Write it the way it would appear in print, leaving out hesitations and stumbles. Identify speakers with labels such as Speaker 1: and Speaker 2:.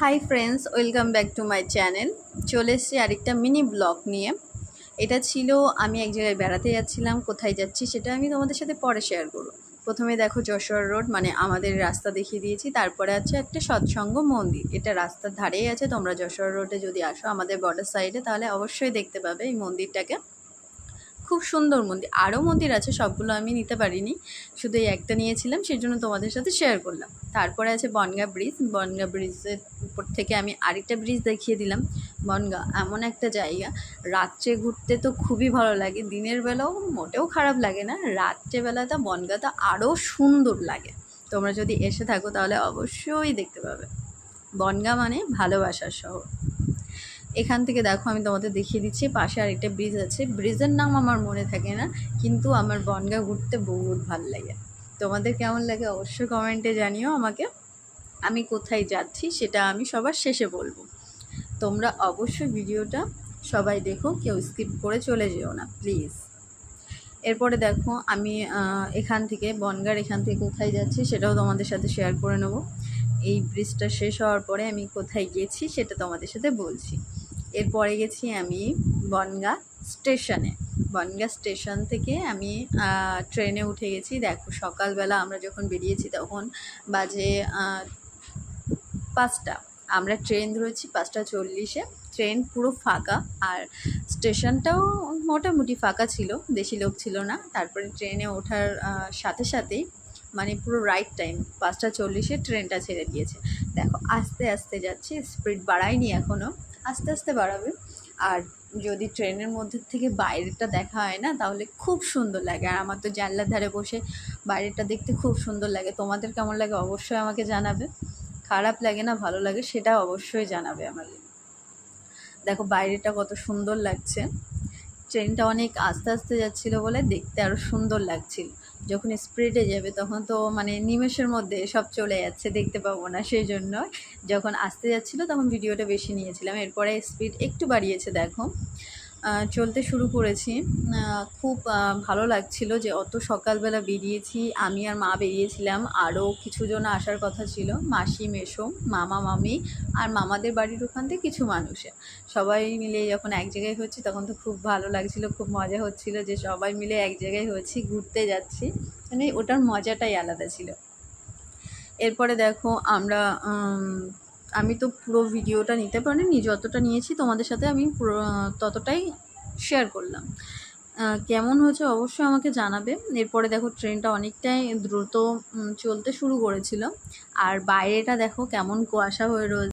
Speaker 1: Hi friends, welcome back to my channel. চলে এসেছি আরেকটা মিনি ব্লগ নিয়ে। এটা ছিল আমি এক জায়গায় বেড়াতে যাচ্ছিলাম, কোথায় যাচ্ছি সেটা আমি তোমাদের সাথে পরে শেয়ার করবো। প্রথমে দেখো যশোর রোড, মানে আমাদের রাস্তা দেখিয়ে দিয়েছি। তারপরে আছে একটা সৎসঙ্গ মন্দির, এটা রাস্তার ধারেই আছে। তোমরা যশোর রোডে যদি আসো আমাদের বর্ডার সাইডে, তাহলে অবশ্যই দেখতে পাবে এই মন্দিরটাকে। খুব সুন্দর মন্দির, আরও মন্দির আছে, সবগুলো আমি নিতে পারিনি, শুধু এই একটা নিয়েছিলাম, সেই জন্য তোমাদের সাথে শেয়ার করলাম। তারপরে আছে বনগাঁ ব্রিজ। বনগাঁ ব্রিজের উপর থেকে আমি আরেকটা ব্রিজ দেখিয়ে দিলাম। বনগাঁ এমন একটা জায়গা, রাত্রে ঘুরতে তো খুবই ভালো লাগে, দিনের বেলাও মোটেও খারাপ লাগে না, রাত্রেবেলাটা বনগাঁটা আরও সুন্দর লাগে। তোমরা যদি এসে থাকো তাহলে অবশ্যই দেখতে পাবে। বনগাঁ মানে ভালোবাসার শহর। এখান থেকে দেখো আমি তোমাদের দেখিয়ে দিচ্ছি, পাশে আরেকটা ব্রিজ আছে, ব্রিজের নাম আমার মনে থাকে না, কিন্তু আমার বনগাঁ ঘুরতে বহুত ভালো লাগে। তোমাদের কেমন লাগে অবশ্যই কমেন্টে জানিও আমাকে। আমি কোথায় যাচ্ছি সেটা আমি সবার শেষে বলবো। তোমরা অবশ্যই ভিডিওটা সবাই দেখো, কেউ স্কিপ করে চলে যেও না প্লিজ। এরপরে দেখো আমি এখান থেকে বনগাঁর এখান থেকে কোথায় যাচ্ছি সেটাও তোমাদের সাথে শেয়ার করে নেব। এই ব্রিজটা শেষ হওয়ার পরে আমি কোথায় গেছি সেটা তোমাদের সাথে বলছি। এরপরে গেছি আমি বনগাঁ স্টেশনে। বনগাঁ স্টেশন থেকে আমি ট্রেনে উঠে গেছি। দেখো সকালবেলা আমরা যখন বেরিয়েছি তখন বাজে 5টা। আমরা ট্রেন ধরেছি 5:40-এ। ট্রেন পুরো ফাঁকা, আর স্টেশনটাও মোটামুটি ফাঁকা ছিল, বেশি লোক ছিল না। তারপরে ট্রেনে ওঠার সাথে সাথেই মানে পুরো রাইট টাইম 5:40-এ ট্রেনটা ছেড়ে দিয়েছে। দেখো আস্তে আস্তে যাচ্ছি, স্পিড বাড়ায়নি এখনও, আস্তে আস্তে বাড়াবে। আর যদি ট্রেনের মধ্যে থেকে বাইরেটা দেখা হয় না তাহলে খুব সুন্দর লাগে। আর আমার তো জানলার ধারে বসে বাইরেটা দেখতে খুব সুন্দর লাগে। তোমাদের কেমন লাগে অবশ্যই আমাকে জানাবে। খারাপ লাগে না ভালো লাগে সেটা অবশ্যই জানাবে আমাকে। দেখো বাইরেটা কত সুন্দর লাগছে। ট্রেনটা অনেক আস্তে আস্তে যাচ্ছিলো বলে দেখতে আরও সুন্দর লাগছিল। যখন স্পিডে যাবে তখন তো মানে নিমেষের মধ্যে সব চলে যাচ্ছে, দেখতে পাবো না, সেই জন্য যখন আস্তে যাচ্ছিলো তখন ভিডিওটা বেশি নিয়েছিলাম। এরপরে স্পিড একটু বাড়িয়েছে, দেখো চলতে শুরু করেছি। খুব ভালো লাগছিল যে অত সকালবেলা বেরিয়েছি। আমি আর মা বেরিয়েছিলাম, আরও কিছুজন আসার কথা ছিল, মাসি মেসো মামা মামি আর মামাদের বাড়ির ওখান থেকে কিছু মানুষে, সবাই মিলে যখন এক জায়গায় হচ্ছে তখন তো খুব ভালো লাগছিল, খুব মজা হচ্ছিল যে সবাই মিলে এক জায়গায় হচ্ছি, ঘুরতে যাচ্ছি, মানে ওটার মজাটাই আলাদা ছিল। এরপরে দেখো আমরা আমি তো পুরো ভিডিওটা নিতে পারিনি, যতটা নিয়েছি তোমাদের সাথে আমি পুরো ততটাই শেয়ার করলাম। কেমন হয়েছে অবশ্যই আমাকে জানাবে। এরপরে দেখো ট্রেনটা অনেকটাই দ্রুত চলতে শুরু করেছিল, আর বাইরেটা দেখো কেমন কুয়াশা হয়ে রয়েছে।